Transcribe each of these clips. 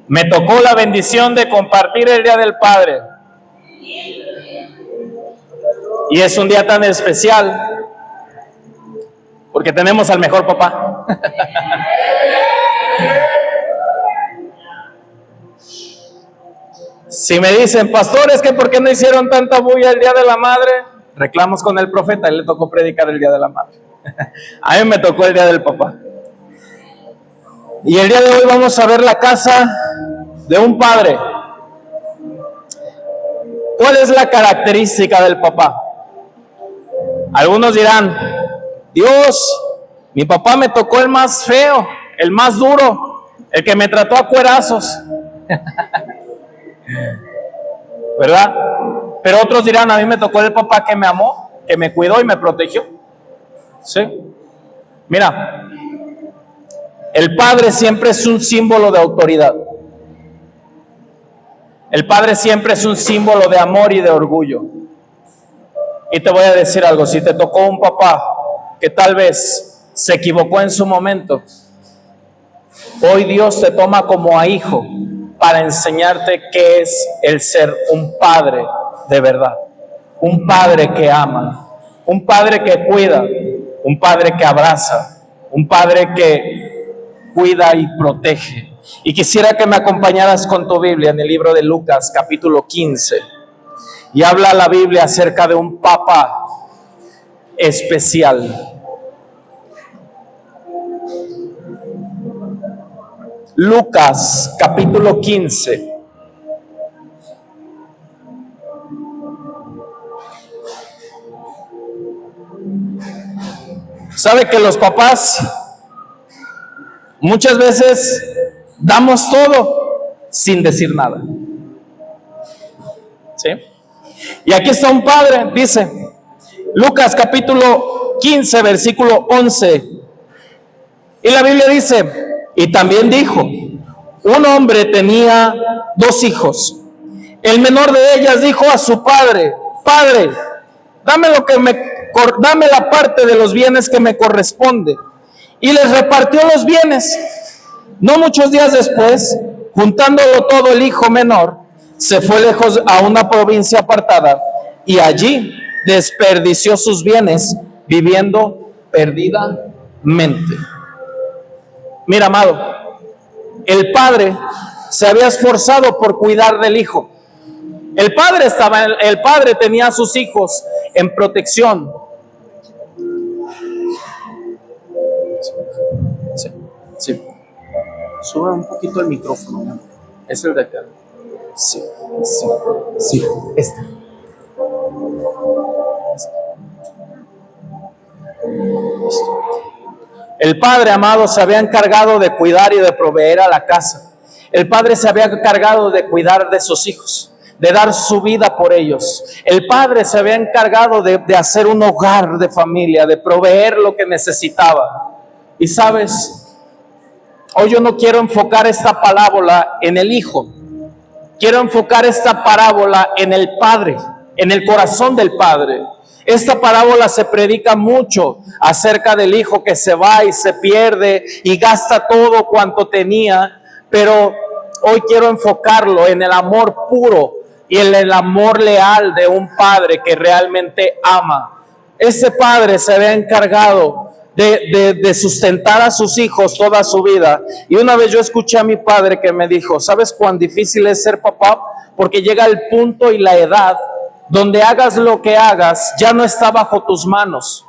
Me tocó la bendición de compartir el Día del Padre. Y es un día tan especial porque tenemos al mejor papá. Si me dicen, pastores, que por qué no hicieron tanta bulla el Día de la Madre, reclamos con el profeta, a él le tocó predicar el Día de la Madre. A mí me tocó el Día del Papá. Y el día de hoy vamos a ver la casa de un padre. ¿Cuál es la característica del papá? Algunos dirán, Dios, mi papá me tocó el más feo, el más duro, el que me trató a cuerazos. ¿Verdad? Pero otros dirán, a mí me tocó el papá que me amó, que me cuidó y me protegió. ¿Sí? Mira, el padre siempre es un símbolo de autoridad. El padre siempre es un símbolo de amor y de orgullo. Y te voy a decir algo, si te tocó un papá que tal vez se equivocó en su momento, hoy Dios te toma como a hijo para enseñarte qué es el ser un padre de verdad. Un padre que ama, un padre que cuida, un padre que abraza, un padre que cuida y protege. Y quisiera que me acompañaras con tu Biblia en el libro de Lucas, capítulo 15. Y habla la Biblia acerca de un papá especial. Lucas, capítulo 15. ¿Sabe que los papás muchas veces damos todo sin decir nada? ¿Sí? Y aquí está un padre, dice Lucas capítulo 15, versículo 11. Y la Biblia dice, y también dijo, un hombre tenía 2 hijos. El menor de ellas dijo a su padre, Padre, dame la parte de los bienes que me corresponde. Y les repartió los bienes. No muchos días después, juntándolo todo, el hijo menor se fue lejos a una provincia apartada y allí desperdició sus bienes viviendo perdidamente. Mira, amado, el padre se había esforzado por cuidar del hijo. El padre tenía a sus hijos en protección. Sí. Sube un poquito el micrófono. Es el de acá. Sí. Este. El padre, amado, se había encargado de cuidar y de proveer a la casa. El padre se había encargado de cuidar de sus hijos, de dar su vida por ellos. El padre se había encargado de hacer un hogar de familia, de proveer lo que necesitaba. Y sabes, hoy yo no quiero enfocar esta parábola en el hijo. Quiero enfocar esta parábola en el padre, en el corazón del padre. Esta parábola se predica mucho acerca del hijo que se va y se pierde y gasta todo cuanto tenía, pero hoy quiero enfocarlo en el amor puro y en el amor leal de un padre que realmente ama. Ese padre se había encargado de sustentar a sus hijos toda su vida. Y una vez yo escuché a mi padre que me dijo, ¿sabes cuán difícil es ser papá? Porque llega el punto y la edad donde hagas lo que hagas, ya no está bajo tus manos.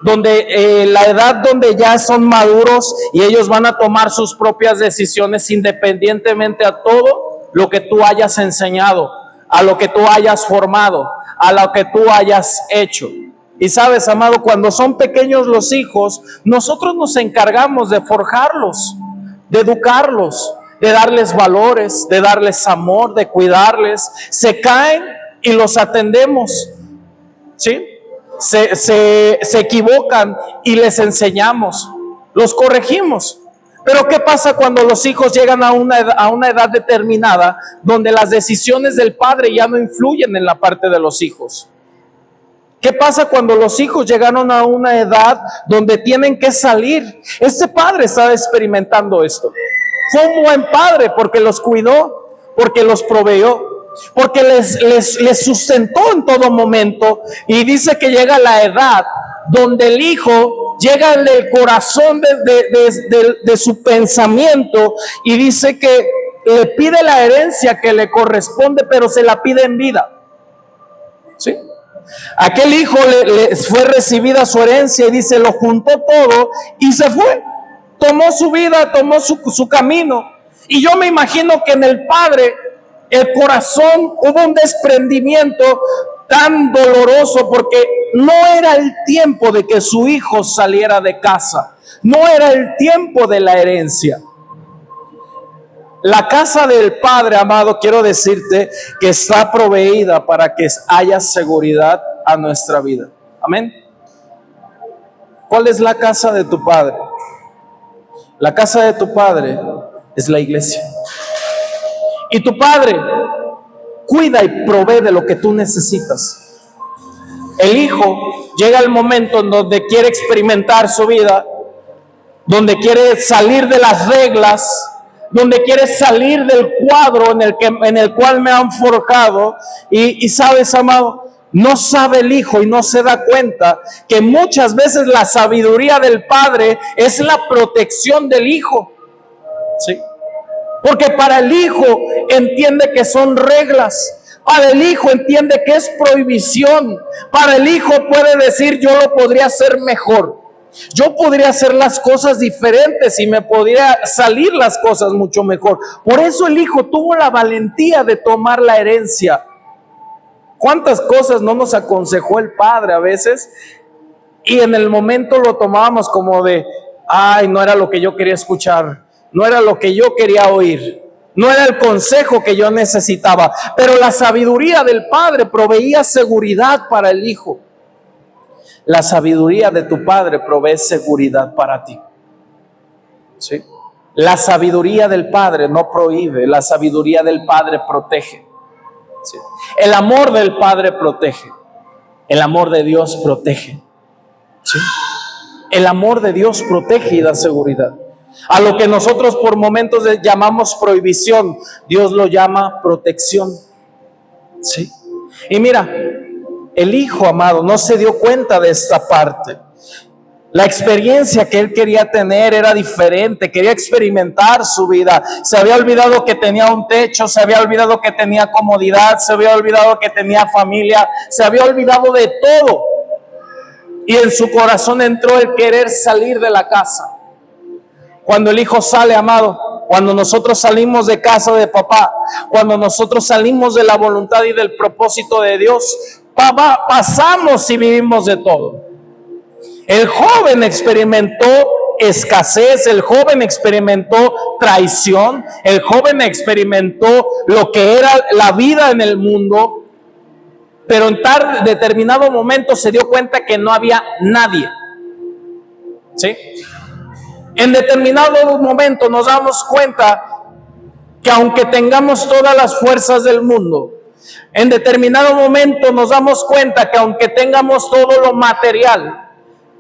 Donde la edad donde ya son maduros y ellos van a tomar sus propias decisiones independientemente a todo lo que tú hayas enseñado, a lo que tú hayas formado, a lo que tú hayas hecho. Y sabes, amado, cuando son pequeños los hijos, nosotros nos encargamos de forjarlos, de educarlos, de darles valores, de darles amor, de cuidarles. Se caen y los atendemos, ¿sí? Se equivocan y les enseñamos, los corregimos. Pero ¿qué pasa cuando los hijos llegan a una edad determinada donde las decisiones del padre ya no influyen en la parte de los hijos? ¿Qué pasa cuando los hijos llegaron a una edad donde tienen que salir? Este padre está experimentando esto. Fue un buen padre porque los cuidó, porque los proveyó, porque les sustentó en todo momento. Y dice que llega la edad donde el hijo llega en el corazón de su pensamiento y dice que le pide la herencia que le corresponde, pero se la pide en vida. ¿Sí? Aquel hijo le fue recibida su herencia y dice, lo juntó todo y se fue. Tomó su vida, tomó su camino. Y yo me imagino que en el padre, el corazón, hubo un desprendimiento tan doloroso porque no era el tiempo de que su hijo saliera de casa. No era el tiempo de la herencia. La casa del Padre, amado, quiero decirte que está proveída para que haya seguridad a nuestra vida. Amén. ¿Cuál es la casa de tu Padre? La casa de tu Padre es la iglesia. Y tu Padre cuida y provee de lo que tú necesitas. El hijo llega el momento en donde quiere experimentar su vida, donde quiere salir de las reglas, donde quiere salir del cuadro en el cual me han forjado. Y sabes, amado, no sabe el hijo y no se da cuenta que muchas veces la sabiduría del padre es la protección del hijo. ¿Sí? Porque para el hijo entiende que son reglas. Para el hijo entiende que es prohibición. Para el hijo puede decir, yo lo podría hacer mejor. Yo podría hacer las cosas diferentes y me podría salir las cosas mucho mejor. Por eso el hijo tuvo la valentía de tomar la herencia. ¿Cuántas cosas no nos aconsejó el padre a veces? Y en el momento lo tomábamos como de, ay, no era lo que yo quería escuchar, no era lo que yo quería oír, no era el consejo que yo necesitaba. Pero la sabiduría del padre proveía seguridad para el hijo. La sabiduría de tu padre provee seguridad para ti. ¿Sí? La sabiduría del padre no prohíbe, la sabiduría del padre protege. ¿Sí? El amor del padre protege, el amor de Dios protege. ¿Sí? El amor de Dios protege y da seguridad. A lo que nosotros por momentos llamamos prohibición, Dios lo llama protección. ¿Sí? Y mira, el hijo, amado, no se dio cuenta de esta parte. La experiencia que él quería tener era diferente, quería experimentar su vida. Se había olvidado que tenía un techo, se había olvidado que tenía comodidad, se había olvidado que tenía familia, se había olvidado de todo. Y en su corazón entró el querer salir de la casa. Cuando el hijo sale, amado, cuando nosotros salimos de casa de papá, cuando nosotros salimos de la voluntad y del propósito de Dios, pasamos y vivimos de todo. El joven experimentó escasez, el joven experimentó traición, el joven experimentó lo que era la vida en el mundo, pero en determinado momento se dio cuenta que no había nadie. ¿Sí? En determinado momento nos damos cuenta que aunque tengamos todas las fuerzas del mundo, en determinado momento nos damos cuenta que aunque tengamos todo lo material,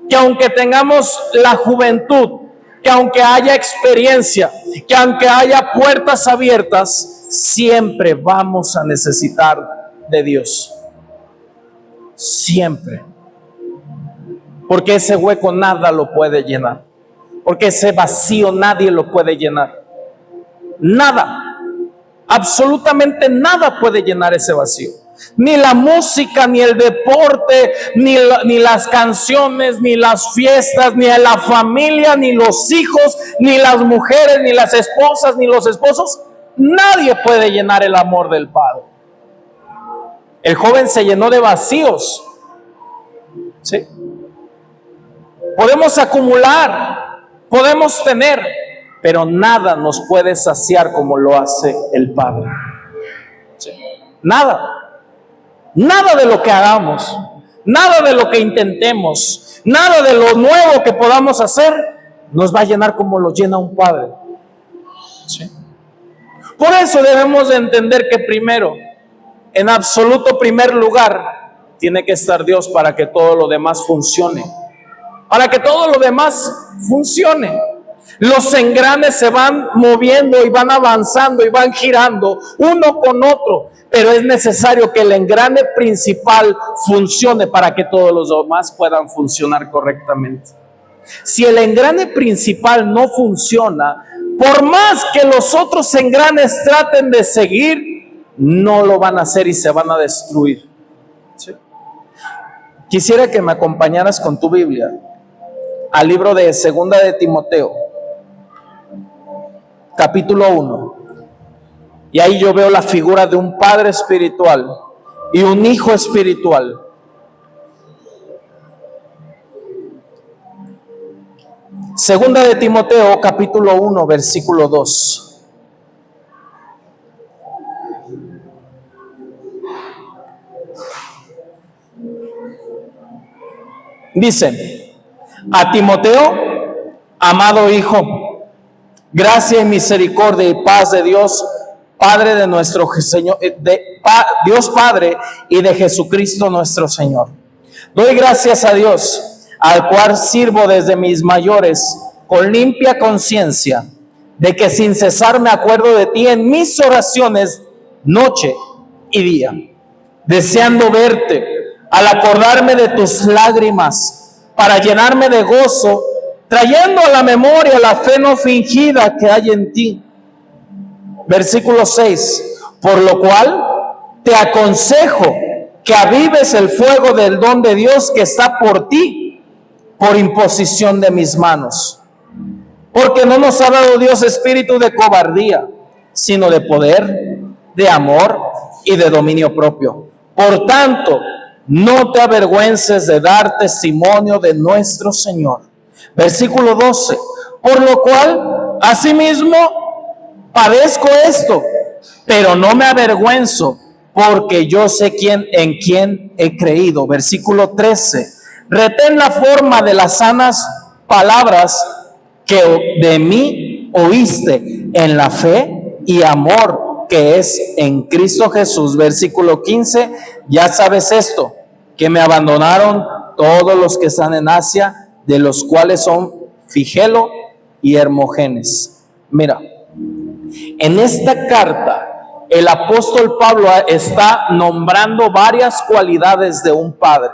que aunque tengamos la juventud, que aunque haya experiencia, que aunque haya puertas abiertas, siempre vamos a necesitar de Dios. Siempre. Porque ese hueco nada lo puede llenar. Porque ese vacío nadie lo puede llenar. Nada. Absolutamente nada puede llenar ese vacío. Ni la música, ni el deporte, ni las canciones, ni las fiestas, ni la familia, ni los hijos, ni las mujeres, ni las esposas, ni los esposos. Nadie puede llenar el amor del Padre. El joven se llenó de vacíos. ¿Sí? Podemos acumular, podemos tener, pero nada nos puede saciar como lo hace el Padre. ¿Sí? Nada. Nada de lo que hagamos, nada de lo que intentemos, nada de lo nuevo que podamos hacer nos va a llenar como lo llena un padre. ¿Sí? Por eso debemos de entender que primero, en absoluto primer lugar, tiene que estar Dios para que todo lo demás funcione. Para que todo lo demás funcione. Los engranes se van moviendo y van avanzando y van girando uno con otro, pero es necesario que el engrane principal funcione para que todos los demás puedan funcionar correctamente. Si el engrane principal no funciona, por más que los otros engranes traten de seguir, no lo van a hacer y se van a destruir. ¿Sí? Quisiera que me acompañaras con tu Biblia al libro de Segunda de Timoteo, capítulo 1. Y ahí yo veo la figura de un padre espiritual y un hijo espiritual. Segunda de Timoteo, capítulo 1, versículo 2. Dice: a Timoteo, amado hijo, gracia y misericordia y paz de Dios, Padre de nuestro Señor, Dios Padre y de Jesucristo nuestro Señor. Doy gracias a Dios, al cual sirvo desde mis mayores, con limpia conciencia, de que sin cesar me acuerdo de ti en mis oraciones, noche y día, deseando verte, al acordarme de tus lágrimas, para llenarme de gozo, trayendo a la memoria la fe no fingida que hay en ti. Versículo 6. Por lo cual te aconsejo que avives el fuego del don de Dios que está por ti, por imposición de mis manos. Porque no nos ha dado Dios espíritu de cobardía, sino de poder, de amor y de dominio propio. Por tanto, no te avergüences de dar testimonio de nuestro Señor. Versículo 12. Por lo cual, asimismo, padezco esto, pero no me avergüenzo, porque yo sé en quién he creído. Versículo 13. Retén la forma de las sanas palabras que de mí oíste en la fe y amor que es en Cristo Jesús. Versículo 15. Ya sabes esto, que me abandonaron todos los que están en Asia, de los cuales son Figelo y Hermogenes. Mira, en esta carta el apóstol Pablo está nombrando varias cualidades de un padre.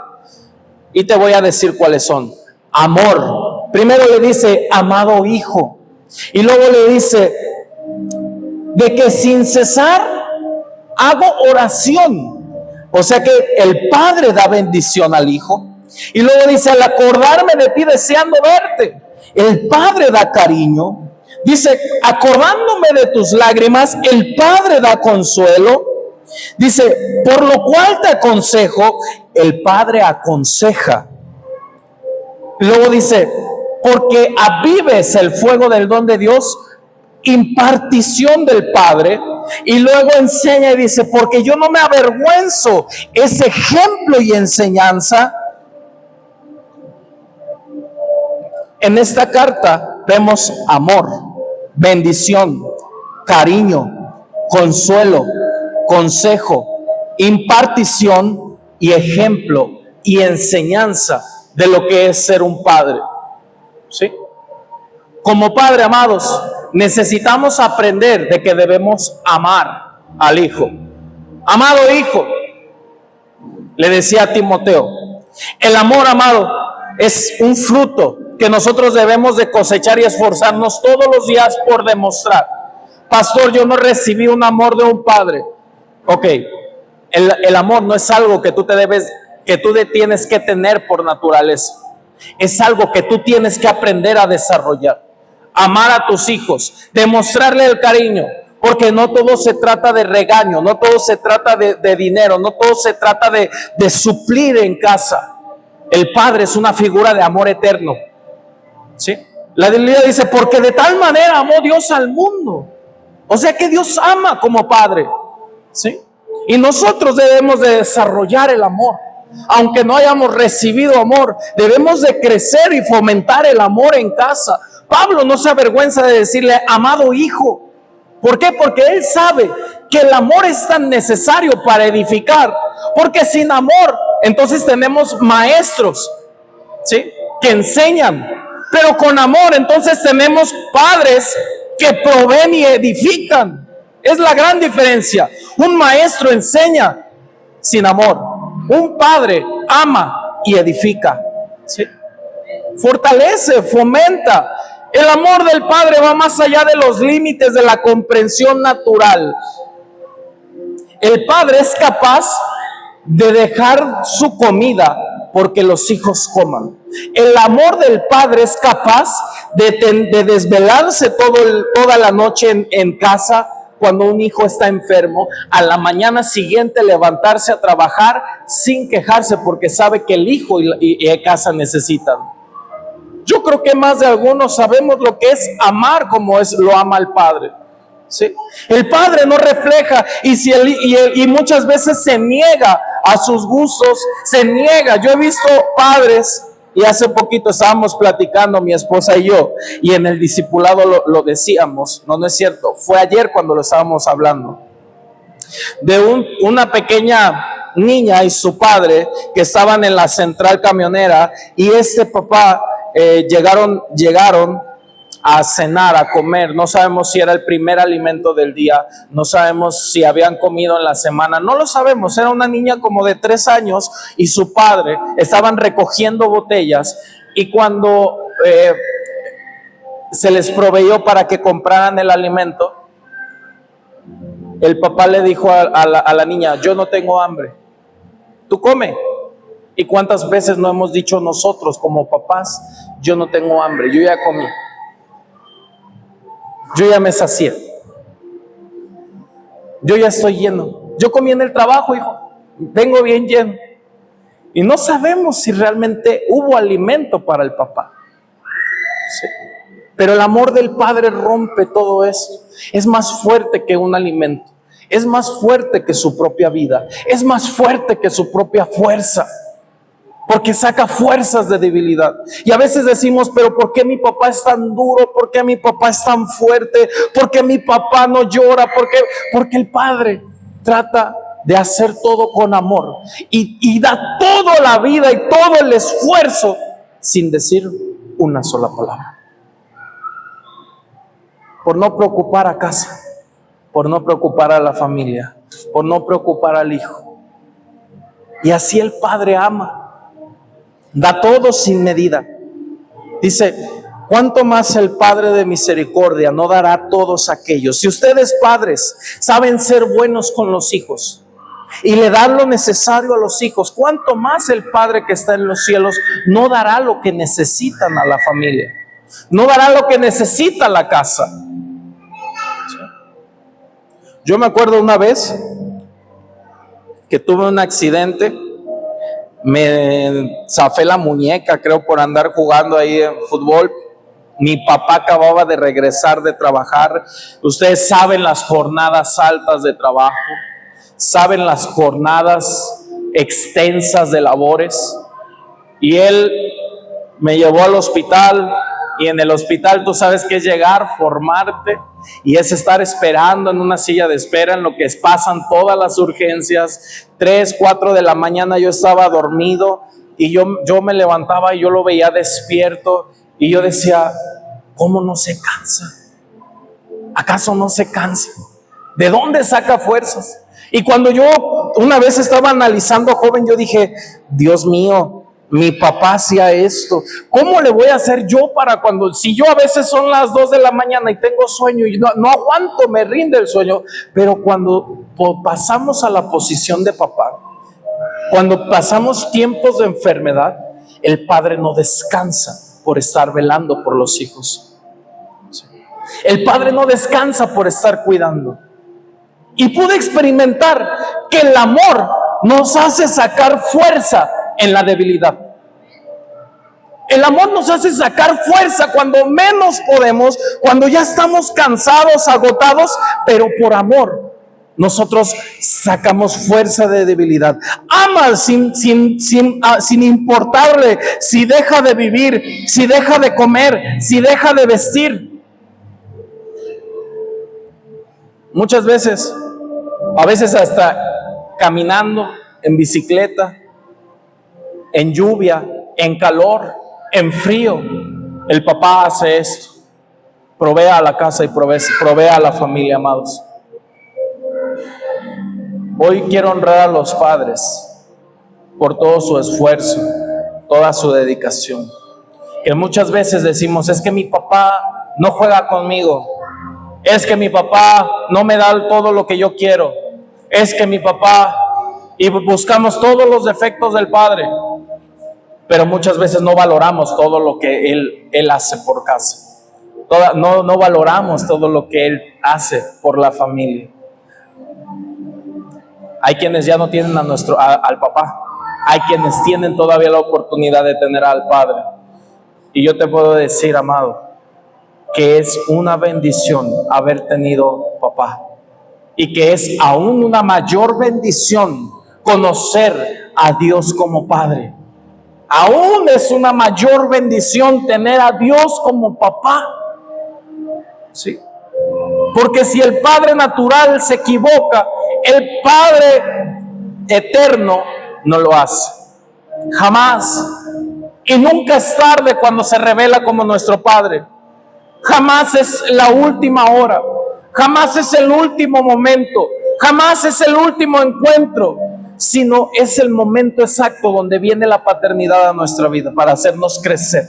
Y te voy a decir cuáles son. Amor. Primero le dice, amado hijo. Y luego le dice, de que sin cesar hago oración. O sea que el padre da bendición al hijo. Y luego dice, al acordarme de ti deseando verte. El padre da cariño. Dice, acordándome de tus lágrimas, el padre da consuelo. Dice, por lo cual te aconsejo, el padre aconseja. Luego dice, porque avives el fuego del don de Dios, impartición del Padre. Y luego enseña y dice, porque yo no me avergüenzo, es ejemplo y enseñanza. En esta carta vemos amor, bendición, cariño, consuelo, consejo, impartición y ejemplo y enseñanza de lo que es ser un padre. ¿Sí? Como padre, amados, necesitamos aprender de que debemos amar al hijo. Amado hijo, le decía a Timoteo, el amor, amado, es un fruto que nosotros debemos de cosechar y esforzarnos todos los días por demostrar. Pastor, yo no recibí un amor de un padre. Ok, el amor no es algo que tú tienes que tener por naturaleza. Es algo que tú tienes que aprender a desarrollar. Amar a tus hijos, demostrarle el cariño, porque no todo se trata de regaño, no todo se trata de dinero, no todo se trata de suplir en casa. El padre es una figura de amor eterno. ¿Sí? La Biblia dice, porque de tal manera amó Dios al mundo. O sea que Dios ama como padre. ¿Sí? Y nosotros debemos de desarrollar el amor. Aunque no hayamos recibido amor, debemos de crecer y fomentar el amor en casa. Pablo no se avergüenza de decirle, amado hijo. ¿Por qué? Porque él sabe que el amor es tan necesario para edificar. Porque sin amor, entonces tenemos maestros, ¿sí?, que enseñan, pero con amor. Entonces tenemos padres que proveen y edifican. Es la gran diferencia. Un maestro enseña sin amor. Un padre ama y edifica. ¿Sí? Fortalece, fomenta. El amor del padre va más allá de los límites de la comprensión natural. El padre es capaz de dejar su comida porque los hijos coman. El amor del padre es capaz de desvelarse toda la noche en casa cuando un hijo está enfermo, a la mañana siguiente levantarse a trabajar sin quejarse porque sabe que el hijo y casa necesitan. Yo creo que más de algunos sabemos lo que es amar como lo ama el padre. ¿Sí? El padre no refleja y muchas veces se niega a sus gustos, se niega. Yo he visto padres, y hace poquito estábamos platicando mi esposa y yo, y en el discipulado lo decíamos, no es cierto, fue ayer cuando lo estábamos hablando, de una pequeña niña y su padre que estaban en la central camionera, y este papá llegaron a cenar, a comer. No sabemos si era el primer alimento del día, no sabemos si habían comido en la semana, no lo sabemos. Era una niña como de 3 años y su padre estaban recogiendo botellas, y cuando se les proveyó para que compraran el alimento, el papá le dijo a la niña: yo no tengo hambre, tú come. ¿Y cuántas veces no hemos dicho nosotros como papás: yo no tengo hambre, yo ya comí, yo ya me sacié, yo ya estoy lleno, yo comí en el trabajo, hijo, vengo bien lleno? Y no sabemos si realmente hubo alimento para el papá. Sí. Pero el amor del padre rompe todo esto. Es más fuerte que un alimento, es más fuerte que su propia vida, es más fuerte que su propia fuerza, porque saca fuerzas de debilidad. Y a veces decimos: pero ¿por qué mi papá es tan duro? ¿Por qué mi papá es tan fuerte? ¿Por qué mi papá no llora? Porque el padre trata de hacer todo con amor y da toda la vida y todo el esfuerzo sin decir una sola palabra, por no preocupar a casa, por no preocupar a la familia, por no preocupar al hijo. Y así el padre ama, da todo sin medida. Dice: ¿cuánto más el Padre de misericordia no dará a todos aquellos? Si ustedes, padres, saben ser buenos con los hijos y le dan lo necesario a los hijos, ¿cuánto más el Padre que está en los cielos no dará lo que necesitan a la familia? No dará lo que necesita la casa. Yo me acuerdo una vez que tuve un accidente. Me zafé la muñeca, creo, por andar jugando ahí en fútbol. Mi papá acababa de regresar de trabajar. Ustedes saben las jornadas altas de trabajo, saben las jornadas extensas de labores. Y él me llevó al hospital, y en el hospital tú sabes que es llegar, formarte, y es estar esperando en una silla de espera en lo que pasan todas las urgencias. 3, 4 de la mañana yo estaba dormido, y yo me levantaba y yo lo veía despierto, y yo decía: ¿cómo no se cansa? ¿Acaso no se cansa? ¿De dónde saca fuerzas? Y cuando yo una vez estaba analizando joven, yo dije: Dios mío, mi papá hacía esto, ¿cómo le voy a hacer yo para cuando, si yo a veces son las 2 de la mañana y tengo sueño y no aguanto, me rinde el sueño? Pero cuando pasamos a la posición de papá, cuando pasamos tiempos de enfermedad, el padre no descansa por estar velando por los hijos. El padre no descansa por estar cuidando. Y pude experimentar que el amor nos hace sacar fuerza en la debilidad. El amor nos hace sacar fuerza cuando menos podemos, cuando ya estamos cansados, agotados, pero por amor nosotros sacamos fuerza de debilidad. Ama sin importarle si deja de vivir, si deja de comer, si deja de vestir. Muchas veces, a veces hasta caminando, en bicicleta, en lluvia, en calor, en frío, El papá hace esto, provee a la casa y provee a la familia, amados. Hoy quiero honrar a los padres por todo su esfuerzo, toda su dedicación. Que muchas veces decimos, es que mi papá no juega conmigo, es que mi papá no me da todo lo que yo quiero, es que mi papá, y buscamos todos los defectos del padre, pero muchas veces no valoramos todo lo que él hace por casa. No valoramos todo lo que él hace por la familia. Hay quienes ya no tienen al papá, hay quienes tienen todavía la oportunidad de tener al padre. Y yo te puedo decir, amado, que es una bendición haber tenido papá, y que es aún una mayor bendición conocer a Dios como Padre. Aún es una mayor bendición tener a Dios como papá. ¿Sí? Porque si el Padre natural se equivoca, el Padre eterno no lo hace. Jamás. Y nunca es tarde cuando se revela como nuestro Padre. Jamás es la última hora. Jamás es el último momento. Jamás es el último encuentro. Sino es el momento exacto donde viene la paternidad a nuestra vida para hacernos crecer,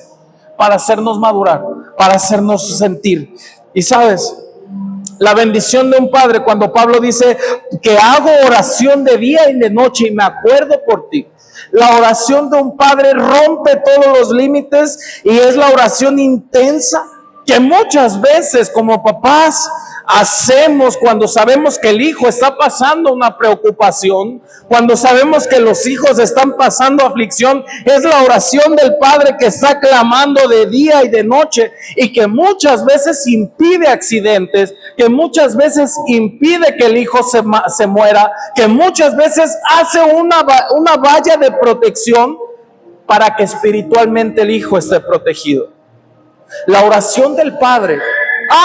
para hacernos madurar, para hacernos sentir. Y sabes, la bendición de un padre, cuando Pablo dice que hago oración de día y de noche y me acuerdo por ti. La oración de un padre rompe todos los límites y es la oración intensa que muchas veces como papás hacemos cuando sabemos que el hijo está pasando una preocupación, cuando sabemos que los hijos están pasando aflicción. Es la oración del padre que está clamando de día y de noche y que muchas veces impide accidentes, que muchas veces impide que el hijo se muera, que muchas veces hace una valla de protección para que espiritualmente el hijo esté protegido. La oración del padre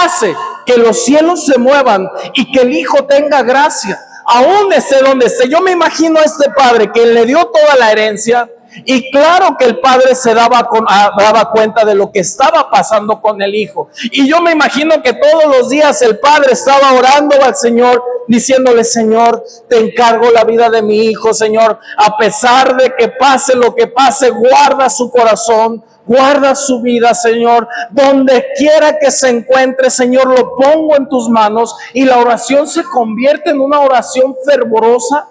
hace que los cielos se muevan y que el hijo tenga gracia, aún esté donde esté. Yo me imagino a este padre que le dio toda la herencia, y claro que el padre se daba cuenta de lo que estaba pasando con el hijo. Y yo me imagino que todos los días el padre estaba orando al Señor, diciéndole: Señor, te encargo la vida de mi hijo, Señor, a pesar de que pase lo que pase, guarda su corazón, guarda su vida, Señor, donde quiera que se encuentre, Señor, lo pongo en tus manos. Y la oración se convierte en una oración fervorosa,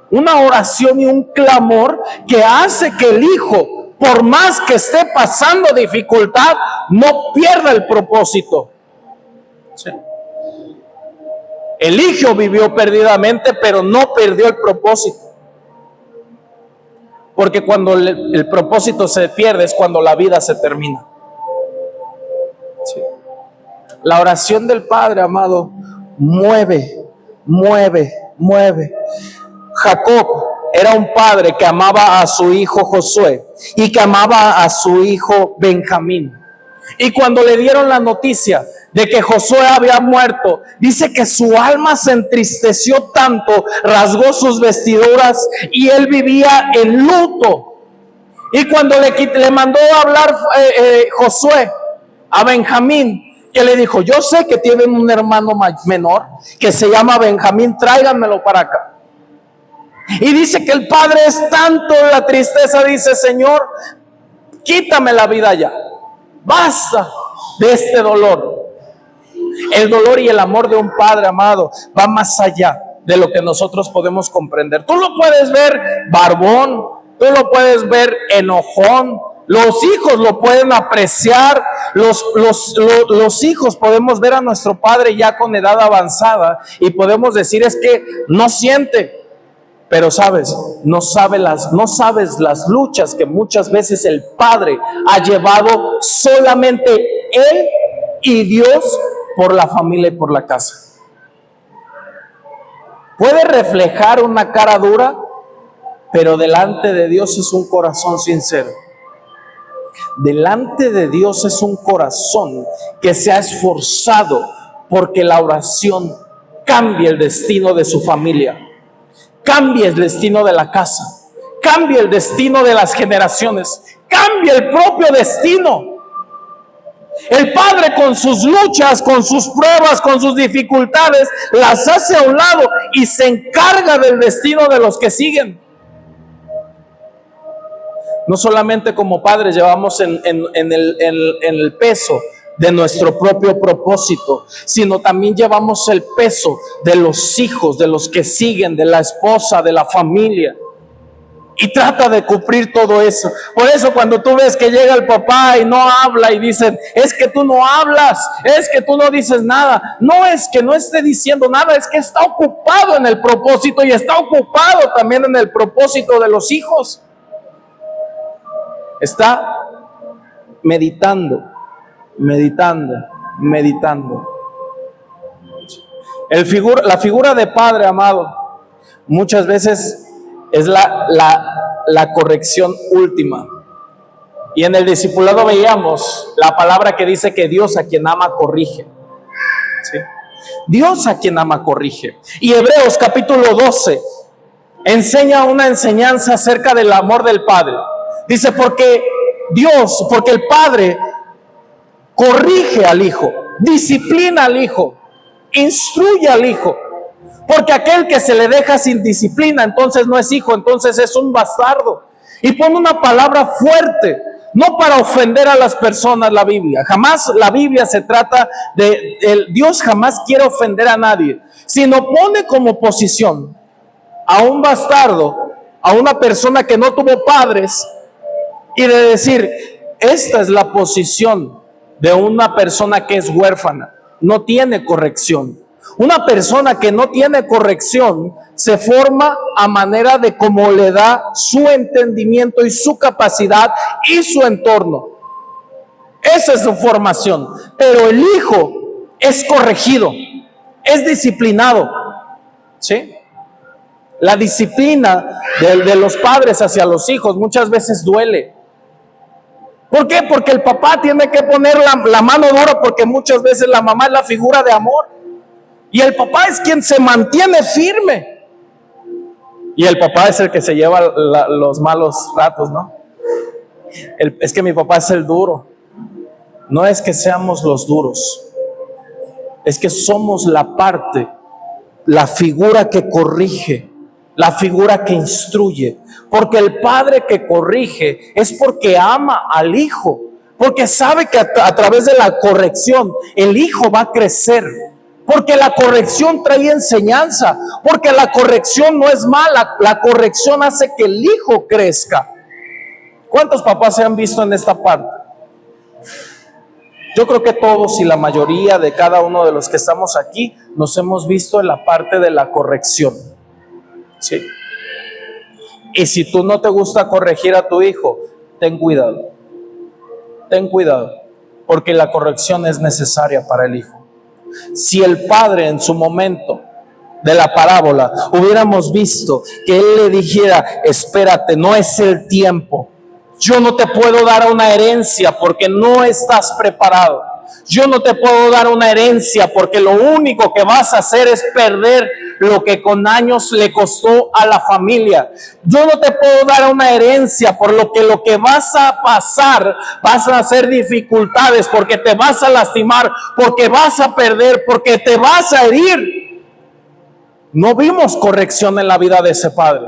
una oración y un clamor que hace que el hijo, por más que esté pasando dificultad, no pierda el propósito. Sí. El hijo vivió perdidamente, pero no perdió el propósito. Porque cuando el propósito se pierde es cuando la vida se termina. Sí. La oración del Padre, amado, mueve. Jacob era un padre que amaba a su hijo Josué y que amaba a su hijo Benjamín. Y cuando le dieron la noticia de que Josué había muerto, dice que su alma se entristeció tanto, rasgó sus vestiduras y él vivía en luto. Y cuando le mandó a hablar Josué a Benjamín, que le dijo: yo sé que tienen un hermano menor que se llama Benjamín, tráiganmelo para acá. Y dice que el padre es tanto la tristeza, dice: Señor, quítame la vida ya, basta de este dolor. El dolor y el amor de un padre, amado, va más allá de lo que nosotros podemos comprender. Tú lo puedes ver barbón, tú lo puedes ver enojón, los hijos lo pueden apreciar, los hijos podemos ver a nuestro padre ya con edad avanzada y podemos decir: es que no siente. Pero sabes, no sabes las luchas que muchas veces el padre ha llevado solamente él y Dios por la familia y por la casa. Puede reflejar una cara dura, pero delante de Dios es un corazón sincero. Delante de Dios es un corazón que se ha esforzado porque la oración cambie el destino de su familia, cambie el destino de la casa, cambie el destino de las generaciones, cambie el propio destino. El padre con sus luchas, con sus pruebas, con sus dificultades, las hace a un lado y se encarga del destino de los que siguen. No solamente como padres llevamos en el peso de nuestro propio propósito, sino también llevamos el peso de los hijos, de los que siguen, de la esposa, de la familia. Y trata de cumplir todo eso. Por eso cuando tú ves que llega el papá y no habla y dicen, es que tú no hablas, es que tú no dices nada. No es que no esté diciendo nada, es que está ocupado en el propósito y está ocupado también en el propósito de los hijos. Está meditando. La figura de padre, amado, muchas veces es la corrección última. Y en el discipulado veíamos la palabra que dice que Dios a quien ama corrige. ¿Sí? Dios a quien ama corrige. Y Hebreos capítulo 12 enseña una enseñanza acerca del amor del Padre. Dice, porque el Padre corrige al Hijo, disciplina al Hijo, instruye al Hijo. Porque aquel que se le deja sin disciplina, entonces no es hijo, entonces es un bastardo. Y pone una palabra fuerte, no para ofender a las personas la Biblia. Jamás la Biblia se trata Dios jamás quiere ofender a nadie, sino pone como posición a un bastardo, a una persona que no tuvo padres, y de decir, esta es la posición de una persona que es huérfana, no tiene corrección. Una persona que no tiene corrección se forma a manera de cómo le da su entendimiento y su capacidad y su entorno. Esa es su formación. Pero el hijo es corregido, es disciplinado. ¿Sí? La disciplina de los padres hacia los hijos muchas veces duele. ¿Por qué? Porque el papá tiene que poner la mano dura, porque muchas veces la mamá es la figura de amor. Y el papá es quien se mantiene firme. Y el papá es el que se lleva los malos ratos, ¿no? Es que mi papá es el duro. No es que seamos los duros. Es que somos la parte, la figura que corrige, la figura que instruye. Porque el padre que corrige es porque ama al hijo. Porque sabe que a través de la corrección el hijo va a crecer. Porque la corrección trae enseñanza, porque la corrección no es mala, la corrección hace que el hijo crezca. ¿Cuántos papás se han visto en esta parte? Yo creo que todos y la mayoría de cada uno de los que estamos aquí nos hemos visto en la parte de la corrección. ¿Sí? Y si tú no te gusta corregir a tu hijo, ten cuidado, porque la corrección es necesaria para el hijo. Si el padre en su momento de la parábola hubiéramos visto que él le dijera, espérate, no es el tiempo, yo no te puedo dar una herencia porque no estás preparado, yo no te puedo dar una herencia porque lo único que vas a hacer es perder lo que con años le costó a la familia. Yo no te puedo dar una herencia por lo que vas a pasar, vas a hacer dificultades, porque te vas a lastimar, porque vas a perder, porque te vas a herir. No vimos corrección en la vida de ese padre.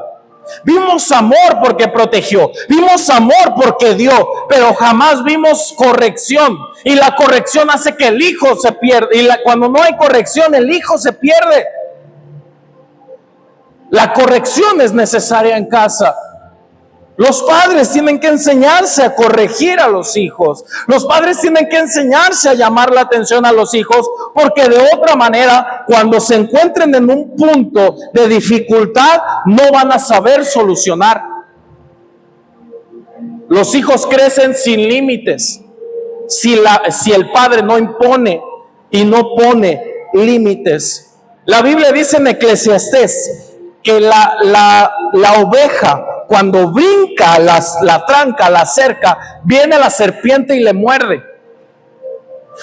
Vimos amor porque protegió, vimos amor porque dio, pero jamás vimos corrección. Y la corrección hace que el hijo se pierda. Y cuando no hay corrección, el hijo se pierde. La corrección es necesaria en casa. Los padres tienen que enseñarse a corregir a los hijos. Los padres tienen que enseñarse a llamar la atención a los hijos, porque de otra manera, cuando se encuentren en un punto de dificultad, no van a saber solucionar. Los hijos crecen sin límites. Si el padre no impone y no pone límites. La Biblia dice en Eclesiastés que la oveja, cuando brinca la tranca, la cerca, viene la serpiente y le muerde.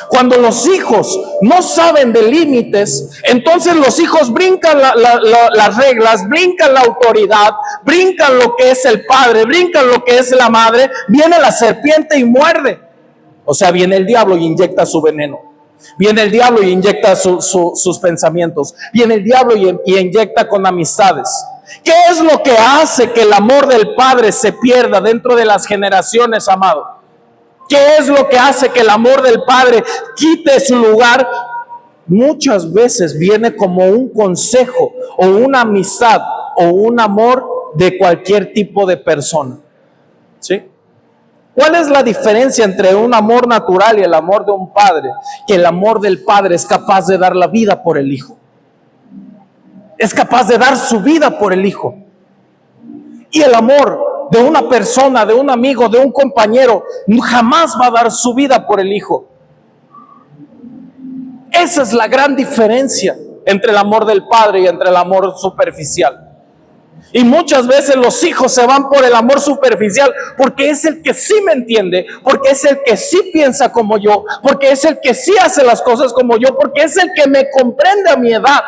Cuando los hijos no saben de límites, entonces los hijos brincan las reglas, brincan la autoridad, brincan lo que es el padre, brincan lo que es la madre, viene la serpiente y muerde. O sea, viene el diablo y inyecta su veneno. Viene el diablo y inyecta sus pensamientos. Viene el diablo y inyecta con amistades. ¿Qué es lo que hace que el amor del Padre se pierda dentro de las generaciones, amado? ¿Qué es lo que hace que el amor del Padre quite su lugar? Muchas veces viene como un consejo o una amistad o un amor de cualquier tipo de persona. ¿Sí? ¿Cuál es la diferencia entre un amor natural y el amor de un padre? Que el amor del Padre es capaz de dar la vida por el Hijo. Es capaz de dar su vida por el Hijo. Y el amor de una persona, de un amigo, de un compañero, jamás va a dar su vida por el Hijo. Esa es la gran diferencia entre el amor del Padre y entre el amor superficial. Y muchas veces los hijos se van por el amor superficial, porque es el que sí me entiende, porque es el que sí piensa como yo, porque es el que sí hace las cosas como yo, porque es el que me comprende a mi edad.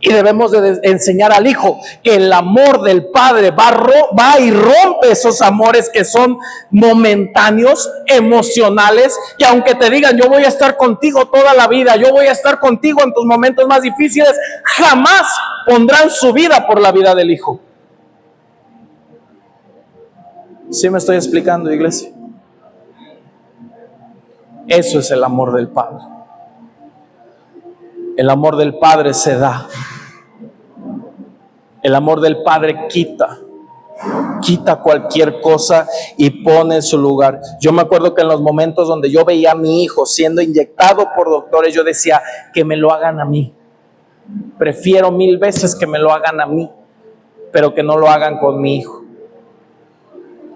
Y debemos de enseñar al hijo que el amor del Padre va y rompe esos amores que son momentáneos, emocionales, que aunque te digan yo voy a estar contigo toda la vida, yo voy a estar contigo en tus momentos más difíciles, jamás pondrán su vida por la vida del hijo. ¿Sí me estoy explicando, iglesia? Eso es el amor del Padre. El amor del Padre se da. El amor del Padre quita cualquier cosa y pone en su lugar. Yo me acuerdo que en los momentos donde yo veía a mi hijo siendo inyectado por doctores, yo decía, que me lo hagan a mí. Prefiero 1000 veces que me lo hagan a mí, pero que no lo hagan con mi hijo.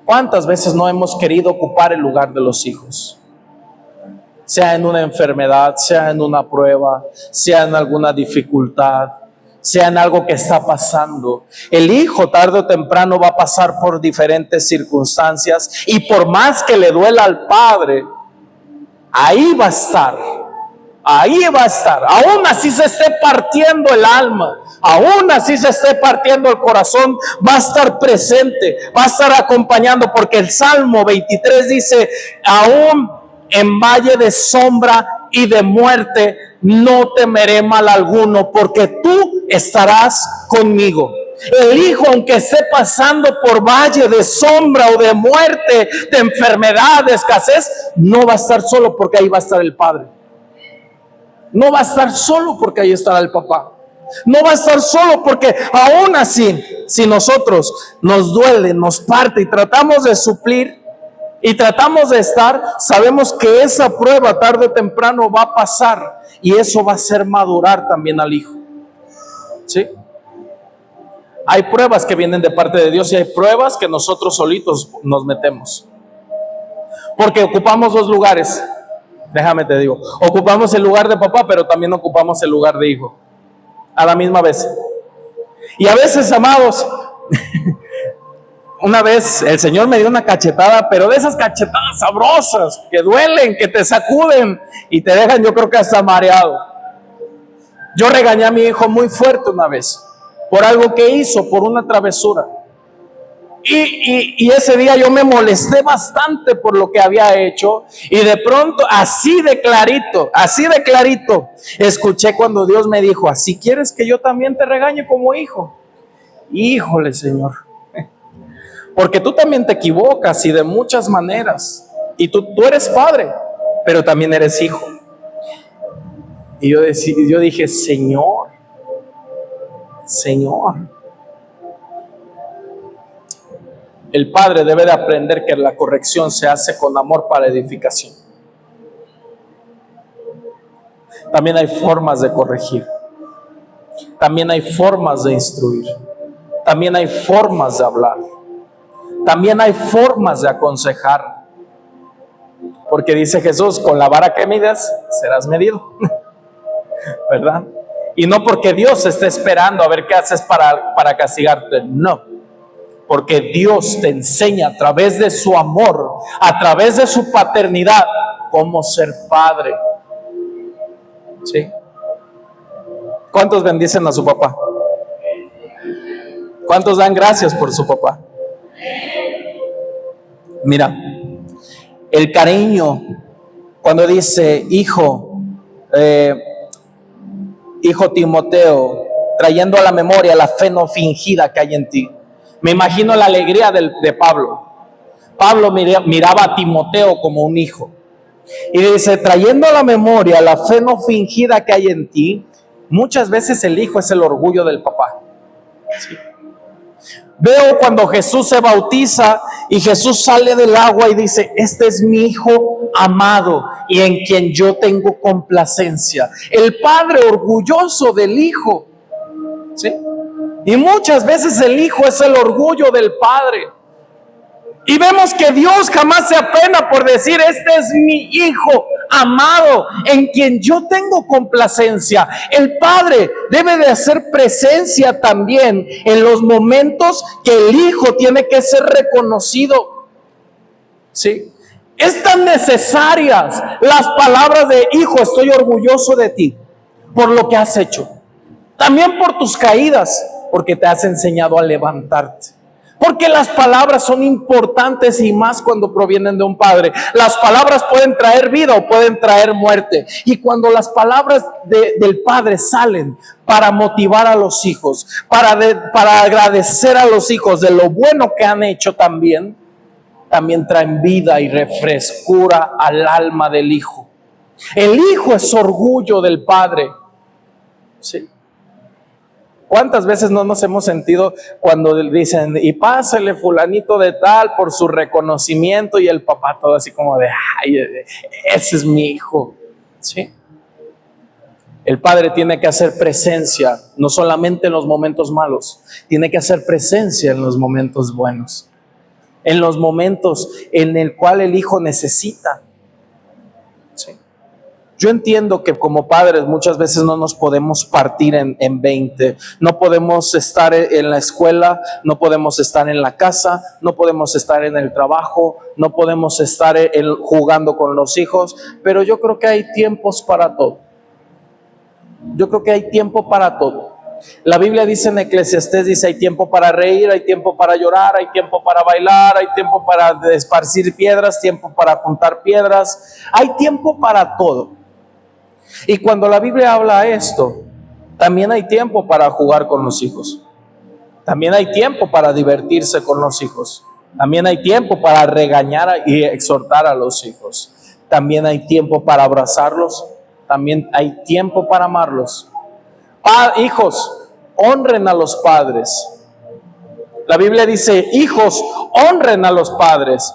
¿Cuántas veces no hemos querido ocupar el lugar de los hijos? Sea en una enfermedad, sea en una prueba, sea en alguna dificultad, sea en algo que está pasando. El hijo tarde o temprano va a pasar por diferentes circunstancias y por más que le duela al padre, ahí va a estar. Ahí va a estar, aún así se esté partiendo el alma, aún así se esté partiendo el corazón, va a estar presente, va a estar acompañando, porque el Salmo 23 dice, aún en valle de sombra y de muerte, no temeré mal alguno, porque tú estarás conmigo. El hijo, aunque esté pasando por valle de sombra o de muerte, de enfermedad, de escasez, no va a estar solo, porque ahí va a estar el Padre. No va a estar solo porque ahí estará el papá. No va a estar solo porque aún así, si nosotros nos duele, nos parte y tratamos de suplir y tratamos de estar, sabemos que esa prueba tarde o temprano va a pasar y eso va a hacer madurar también al hijo. ¿Sí? Hay pruebas que vienen de parte de Dios y hay pruebas que nosotros solitos nos metemos. Porque ocupamos 2 lugares. Déjame te digo, ocupamos el lugar de papá, pero también ocupamos el lugar de hijo, a la misma vez. Y a veces, amados, una vez el Señor me dio una cachetada, pero de esas cachetadas sabrosas, que duelen, que te sacuden y te dejan, yo creo que hasta mareado. Yo regañé a mi hijo muy fuerte una vez, por algo que hizo, por una travesura. Y ese día yo me molesté bastante por lo que había hecho y de pronto, así de clarito, escuché cuando Dios me dijo, ¿así quieres que yo también te regañe como hijo? Híjole, Señor, porque tú también te equivocas y de muchas maneras, y tú eres padre, pero también eres hijo. Y yo dije, Señor, el padre debe de aprender que la corrección se hace con amor para edificación. También hay formas de corregir. También hay formas de instruir. También hay formas de hablar. También hay formas de aconsejar. Porque dice Jesús, con la vara que mides, serás medido. ¿Verdad? Y no porque Dios esté esperando a ver qué haces para castigarte. No. Porque Dios te enseña a través de su amor, a través de su paternidad, cómo ser padre. ¿Sí? ¿Cuántos bendicen a su papá? ¿Cuántos dan gracias por su papá? Mira, el cariño Cuando dice, hijo Timoteo, trayendo a la memoria la fe no fingida que hay en ti. Me imagino la alegría de Pablo. Pablo miraba a Timoteo como un hijo. Y dice, trayendo a la memoria la fe no fingida que hay en ti. Muchas veces el hijo es el orgullo del papá. ¿Sí? Veo cuando Jesús se bautiza y Jesús sale del agua y dice, este es mi hijo amado y en quien yo tengo complacencia. El padre orgulloso del hijo. ¿Sí? Y muchas veces el hijo es el orgullo del padre. Y vemos que Dios jamás se apena por decir, este es mi hijo amado, en quien yo tengo complacencia. El padre debe de hacer presencia también en los momentos que el hijo tiene que ser reconocido. ¿Sí? Es tan necesarias las palabras de hijo, estoy orgulloso de ti por lo que has hecho. También por tus caídas, porque te has enseñado a levantarte. Porque las palabras son importantes y más cuando provienen de un padre. Las palabras pueden traer vida o pueden traer muerte. Y cuando las palabras del padre salen para motivar a los hijos, para agradecer a los hijos de lo bueno que han hecho también traen vida y refrescura al alma del hijo. El hijo es orgullo del padre. Sí. ¿Cuántas veces no nos hemos sentido cuando dicen, y pásale fulanito de tal por su reconocimiento, y el papá todo así como de, ay, ese es mi hijo? ¿Sí? El padre tiene que hacer presencia, no solamente en los momentos malos, tiene que hacer presencia en los momentos buenos, en los momentos en el cual el hijo necesita. ¿Sí? Yo entiendo que como padres muchas veces no nos podemos partir en 20. No podemos estar en la escuela, no podemos estar en la casa, no podemos estar en el trabajo, no podemos estar jugando con los hijos, pero yo creo que hay tiempos para todo. Yo creo que hay tiempo para todo. La Biblia dice en Eclesiastés, dice, hay tiempo para reír, hay tiempo para llorar, hay tiempo para bailar, hay tiempo para esparcir piedras, tiempo para juntar piedras, hay tiempo para todo. Y cuando la Biblia habla esto, también hay tiempo para jugar con los hijos. También hay tiempo para divertirse con los hijos. También hay tiempo para regañar y exhortar a los hijos. También hay tiempo para abrazarlos. También hay tiempo para amarlos. Hijos, honren a los padres. La Biblia dice, hijos, honren a los padres.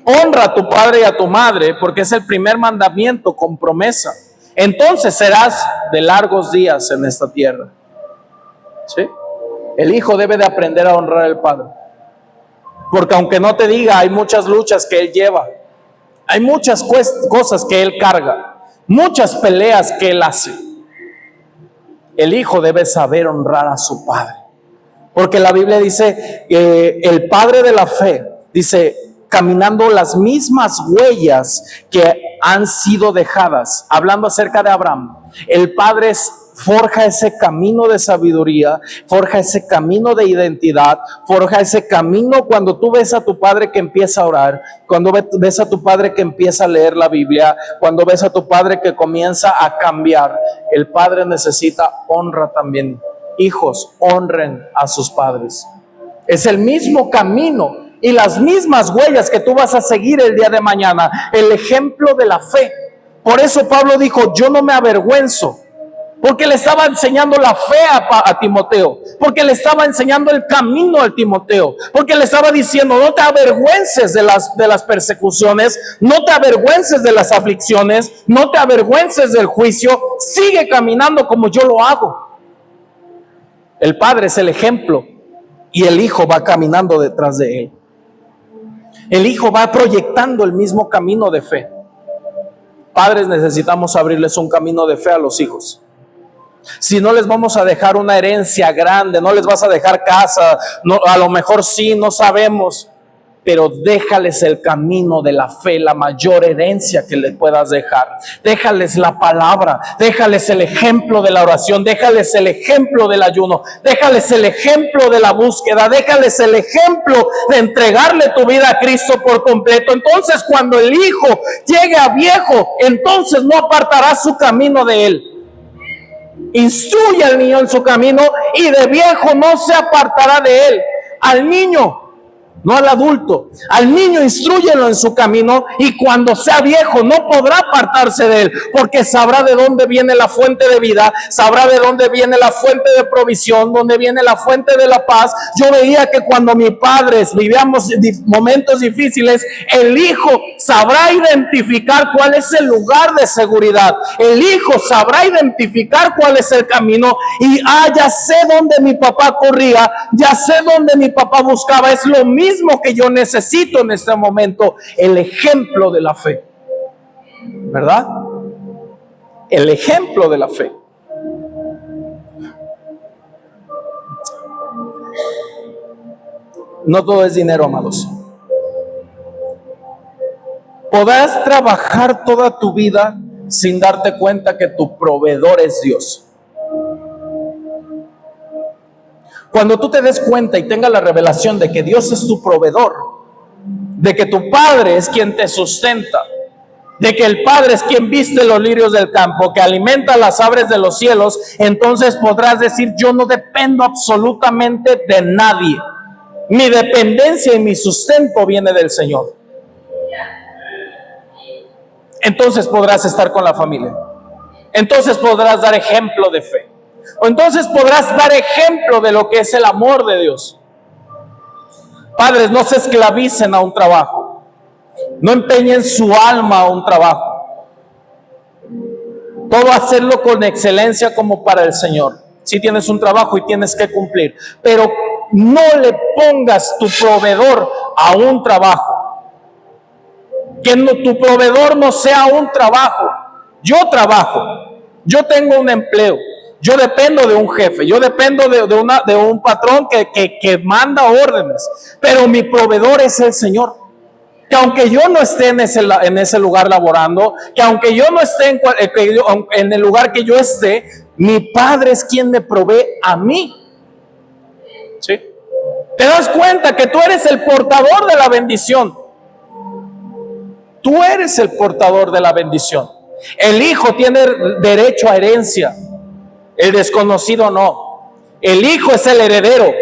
Honra a tu padre y a tu madre, porque es el primer mandamiento con promesa. Entonces serás de largos días en esta tierra. ¿Sí? El hijo debe de aprender a honrar al padre. Porque aunque no te diga, hay muchas luchas que él lleva. Hay muchas cosas que él carga. Muchas peleas que él hace. El hijo debe saber honrar a su padre. Porque la Biblia dice, el padre de la fe, dice, caminando las mismas huellas que han sido dejadas, hablando acerca de Abraham, el padre forja ese camino de sabiduría, forja ese camino de identidad, forja ese camino cuando tú ves a tu padre que empieza a orar, cuando ves a tu padre que empieza a leer la Biblia, cuando ves a tu padre que comienza a cambiar. El padre necesita honra también. Hijos, honren a sus padres. Es el mismo camino y las mismas huellas que tú vas a seguir el día de mañana, el ejemplo de la fe. Por eso Pablo dijo, yo no me avergüenzo, porque le estaba enseñando la fe a Timoteo, porque le estaba enseñando el camino al Timoteo, porque le estaba diciendo, no te avergüences de las persecuciones, no te avergüences de las aflicciones, no te avergüences del juicio, sigue caminando como yo lo hago. El padre es el ejemplo y el hijo va caminando detrás de él. El hijo va proyectando el mismo camino de fe. Padres, necesitamos abrirles un camino de fe a los hijos. Si no les vamos a dejar una herencia grande, no les vas a dejar casa, no, a lo mejor sí, no sabemos. pero déjales el camino de la fe, la mayor herencia que les puedas dejar. Déjales la palabra, déjales el ejemplo de la oración, déjales el ejemplo del ayuno, déjales el ejemplo de la búsqueda, déjales el ejemplo de entregarle tu vida a Cristo por completo. Entonces, cuando el hijo llegue a viejo, entonces no apartará su camino de él. Instruye al niño en su camino y de viejo no se apartará de él. Al niño, no al adulto, al niño instrúyelo en su camino y cuando sea viejo no podrá apartarse de él, porque sabrá de dónde viene la fuente de vida, sabrá de dónde viene la fuente de provisión, dónde viene la fuente de la paz. Yo veía que cuando mis padres vivíamos momentos difíciles, el hijo sabrá identificar cuál es el lugar de seguridad, el hijo sabrá identificar cuál es el camino y ya sé dónde mi papá corría, ya sé dónde mi papá buscaba. Es lo mismo que yo necesito en este momento, el ejemplo de la fe, ¿verdad? El ejemplo de la fe. No todo es dinero, amados. Podrás trabajar toda tu vida sin darte cuenta que tu proveedor es Dios. Cuando tú te des cuenta y tengas la revelación de que Dios es tu proveedor, de que tu Padre es quien te sustenta, de que el Padre es quien viste los lirios del campo, que alimenta las aves de los cielos, entonces podrás decir: yo no dependo absolutamente de nadie. Mi dependencia y mi sustento viene del Señor. Entonces podrás estar con la familia. Entonces podrás dar ejemplo de fe. O entonces podrás dar ejemplo de lo que es el amor de Dios. Padres, no se esclavicen a un trabajo. No empeñen su alma a un trabajo. Todo hacerlo con excelencia como para el Señor. Si tienes un trabajo y tienes que cumplir, pero no le pongas tu proveedor a un trabajo. Que tu proveedor no sea un trabajo. Yo trabajo, yo tengo un empleo. Yo dependo de un jefe, yo dependo de un patrón que manda órdenes, pero mi proveedor es el Señor. Que aunque yo no esté en ese lugar laborando, que aunque yo no esté en el lugar que yo esté, mi Padre es quien me provee a mí. ¿Sí? ¿Te das cuenta que tú eres el portador de la bendición? Tú eres el portador de la bendición. El hijo tiene derecho a herencia. El desconocido no. El hijo es el heredero,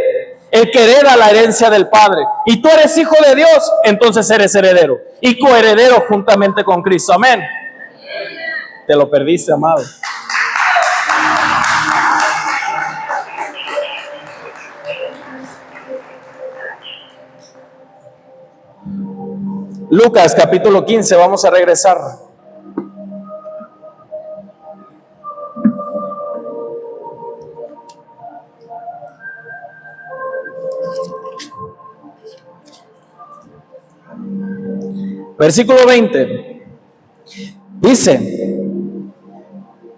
el que hereda la herencia del Padre. Y tú eres hijo de Dios, entonces eres heredero y coheredero juntamente con Cristo. Amén. Te lo perdiste, amado. Lucas capítulo 15, vamos a regresar. Versículo 20, dice: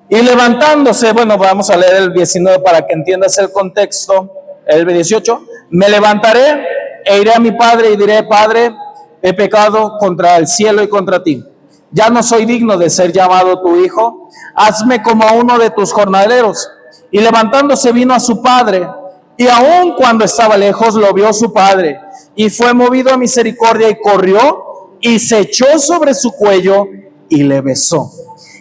y levantándose, bueno, vamos a leer el 19 para que entiendas el contexto. El 18, me levantaré e iré a mi padre y diré: Padre, he pecado contra el cielo y contra ti. Ya no soy digno de ser llamado tu hijo. Hazme como a uno de tus jornaleros. Y levantándose vino a su padre, y aun cuando estaba lejos lo vio su padre, y fue movido a misericordia y corrió y se echó sobre su cuello y le besó.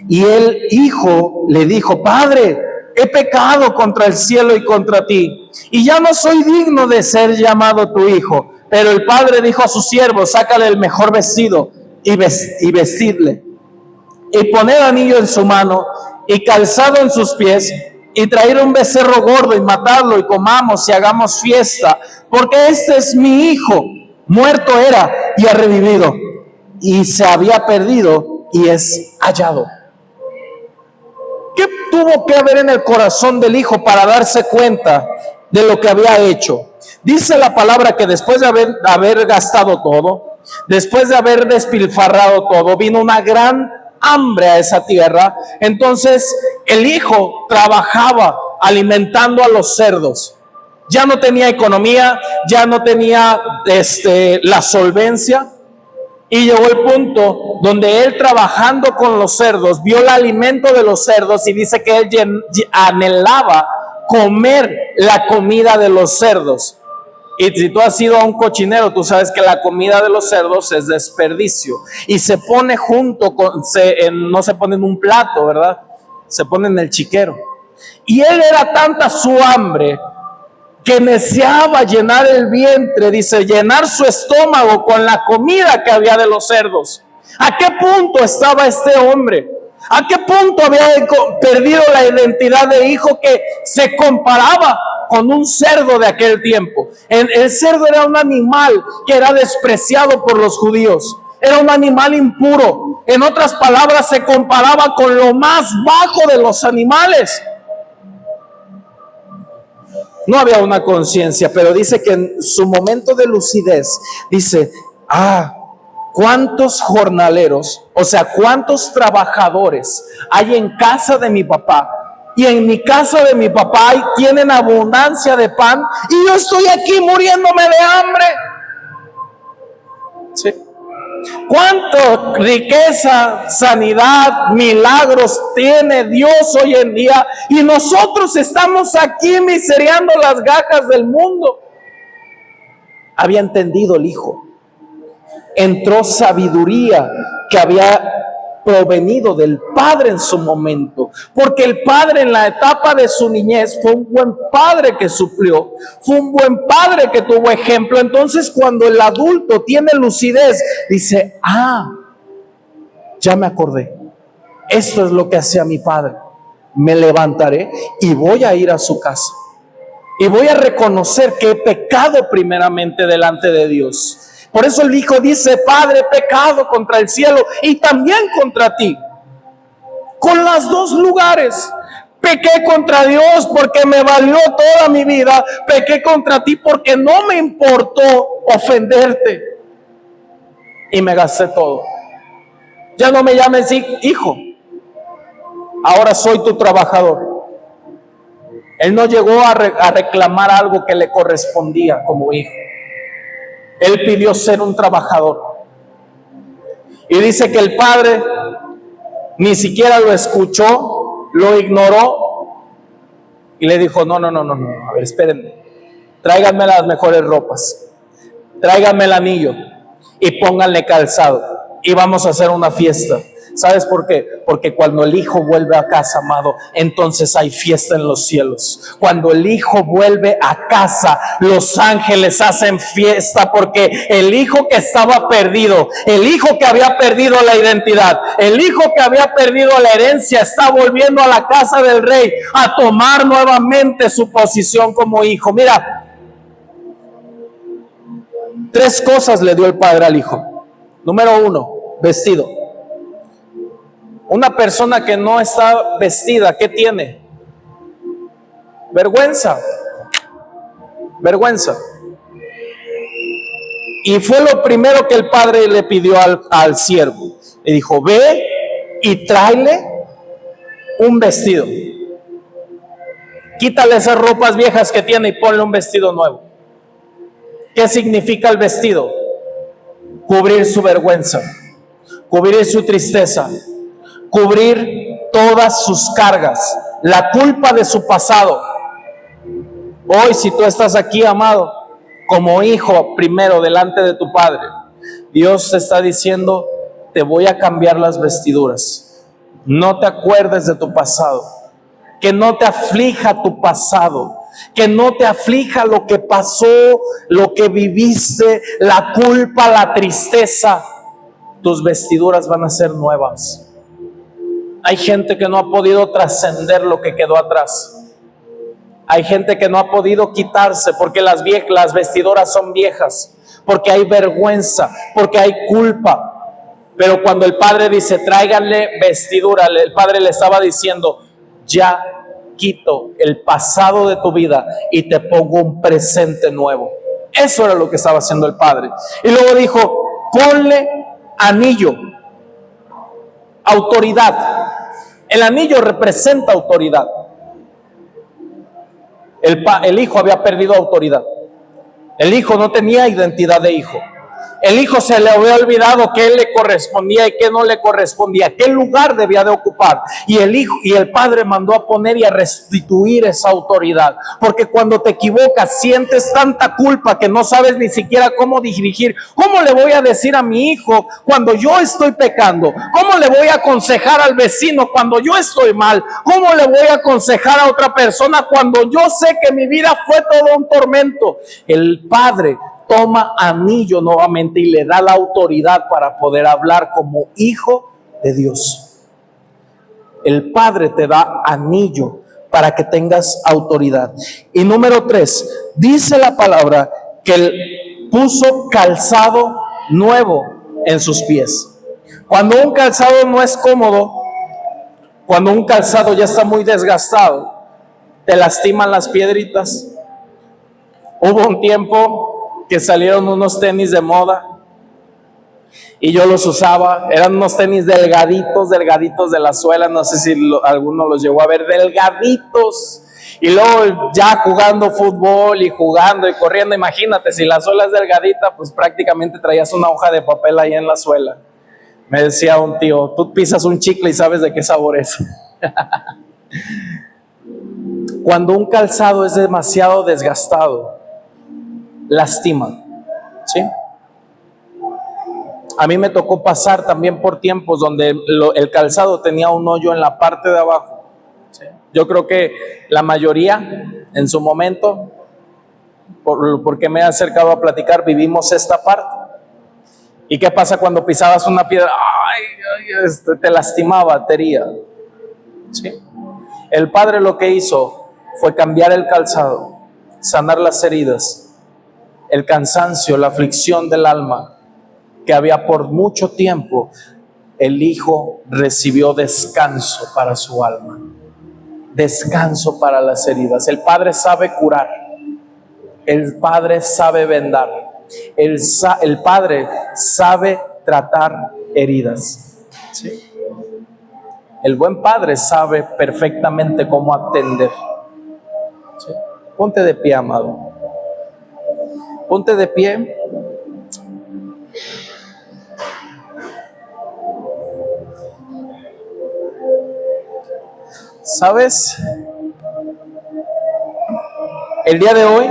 Y el hijo le dijo: Padre, he pecado contra el cielo y contra ti, y ya no soy digno de ser llamado tu hijo. Pero el padre dijo a sus siervos: sácale el mejor vestido y vestidle, y poned anillo en su mano y calzado en sus pies, y traer un becerro gordo y matarlo, y comamos y hagamos fiesta, porque este es mi hijo, muerto era y ha revivido, y se había perdido y es hallado. ¿Qué tuvo que haber en el corazón del hijo para darse cuenta de lo que había hecho? Dice la palabra que después de haber gastado todo, después de haber despilfarrado todo, vino una gran hambre a esa tierra. Entonces el hijo trabajaba alimentando a los cerdos. Ya no tenía economía, ya no tenía la solvencia. Y llegó el punto donde él, trabajando con los cerdos, vio el alimento de los cerdos y dice que él anhelaba comer la comida de los cerdos. Y si tú has ido a un cochinero, tú sabes que la comida de los cerdos es desperdicio. Y se pone junto con, no se pone en un plato, ¿verdad? Se pone en el chiquero. Y él era tanta su hambre que deseaba llenar el vientre, dice, llenar su estómago con la comida que había de los cerdos. ¿A qué punto estaba este hombre? ¿A qué punto había perdido la identidad de hijo que se comparaba con un cerdo de aquel tiempo? El cerdo era un animal que era despreciado por los judíos. Era un animal impuro. En otras palabras, se comparaba con lo más bajo de los animales. No había una conciencia, pero dice que en su momento de lucidez, dice, ¿cuántos jornaleros, o sea, cuántos trabajadores hay en casa de mi papá? Y en mi casa de mi papá tienen abundancia de pan y yo estoy aquí muriéndome de hambre. ¿Sí? ¿Cuánta riqueza, sanidad, milagros tiene Dios hoy en día? Y nosotros estamos aquí miseriando las gajas del mundo. Había entendido el hijo. Entró sabiduría que había provenido del padre en su momento, porque el padre en la etapa de su niñez fue un buen padre que suplió, fue un buen padre que tuvo ejemplo. Entonces cuando el adulto tiene lucidez, dice, ya me acordé, esto es lo que hacía mi padre, me levantaré y voy a ir a su casa y voy a reconocer que he pecado primeramente delante de Dios. Por eso el hijo dice, Padre, he pecado contra el cielo y también contra ti. Con los dos lugares. Pequé contra Dios porque me valió toda mi vida. Pequé contra ti porque no me importó ofenderte. Y me gasté todo. Ya no me llames hijo. Ahora soy tu trabajador. Él no llegó a reclamar algo que le correspondía como hijo. Él pidió ser un trabajador. Y dice que el padre ni siquiera lo escuchó, lo ignoró y le dijo, no, a ver, espérenme, tráiganme las mejores ropas, tráiganme el anillo y pónganle calzado y vamos a hacer una fiesta. ¿Sabes por qué? Porque cuando el hijo vuelve a casa, amado, entonces hay fiesta en los cielos. Cuando el hijo vuelve a casa, los ángeles hacen fiesta, porque el hijo que estaba perdido, el hijo que había perdido la identidad, el hijo que había perdido la herencia, está volviendo a la casa del rey a tomar nuevamente su posición como hijo. Mira, 3 cosas le dio el padre al hijo. Número 1, vestido. Una persona que no está vestida, ¿qué tiene? Vergüenza. Vergüenza. Y fue lo primero que el padre le pidió al siervo. Le dijo, ve y tráele un vestido. Quítale esas ropas viejas que tiene y ponle un vestido nuevo. ¿Qué significa el vestido? Cubrir su vergüenza, cubrir su tristeza, cubrir todas sus cargas, la culpa de su pasado. Hoy, si tú estás aquí, amado, como hijo primero delante de tu padre, Dios te está diciendo, te voy a cambiar las vestiduras. No te acuerdes de tu pasado, que no te aflija tu pasado, que no te aflija lo que pasó, lo que viviste, la culpa, la tristeza. Tus vestiduras van a ser nuevas. Hay gente que no ha podido trascender lo que quedó atrás. Hay gente que no ha podido quitarse porque las vestiduras son viejas, porque hay vergüenza, porque hay culpa. Pero cuando el padre dice, tráiganle vestidura, el padre le estaba diciendo, ya quito el pasado de tu vida y te pongo un presente nuevo. Eso era lo que estaba haciendo el padre. Y luego dijo, ponle anillo, autoridad. El anillo representa autoridad. El hijo había perdido autoridad. El hijo no tenía identidad de hijo. El hijo se le había olvidado qué le correspondía y qué no le correspondía, qué lugar debía de ocupar. Y el padre mandó a poner y a restituir esa autoridad. Porque cuando te equivocas, sientes tanta culpa que no sabes ni siquiera cómo dirigir. ¿Cómo le voy a decir a mi hijo cuando yo estoy pecando? ¿Cómo le voy a aconsejar al vecino cuando yo estoy mal? ¿Cómo le voy a aconsejar a otra persona cuando yo sé que mi vida fue todo un tormento? El padre toma anillo nuevamente y le da la autoridad para poder hablar como hijo de Dios. El Padre te da anillo para que tengas autoridad. Y número 3, dice la palabra que él puso calzado nuevo en sus pies. Cuando un calzado no es cómodo, cuando un calzado ya está muy desgastado, te lastiman las piedritas. Hubo un tiempo que salieron unos tenis de moda y yo los usaba. Eran unos tenis delgaditos de la suela. No sé si alguno los llegó a ver, delgaditos. Y luego ya jugando fútbol y jugando y corriendo, imagínate, si la suela es delgadita, pues prácticamente traías una hoja de papel ahí en la suela. Me decía un tío, tú pisas un chicle y sabes de qué sabor es. Cuando un calzado es demasiado desgastado, lastima, ¿sí? A mí me tocó pasar también por tiempos donde el calzado tenía un hoyo en la parte de abajo, ¿sí? Yo creo que la mayoría en su momento, porque me he acercado a platicar, vivimos esta parte. ¿Y qué pasa cuando pisabas una piedra? ¡Ay! Te lastimaba, te hería, ¿sí? El Padre lo que hizo fue cambiar el calzado, sanar las heridas, el cansancio, la aflicción del alma que había por mucho tiempo. El Hijo recibió descanso para su alma, descanso para las heridas. El Padre sabe curar, el Padre sabe vendar, el Padre sabe tratar heridas, ¿sí? El buen Padre sabe perfectamente cómo atender, ¿sí? Ponte de pie, amado. Ponte de pie. ¿Sabes? El día de hoy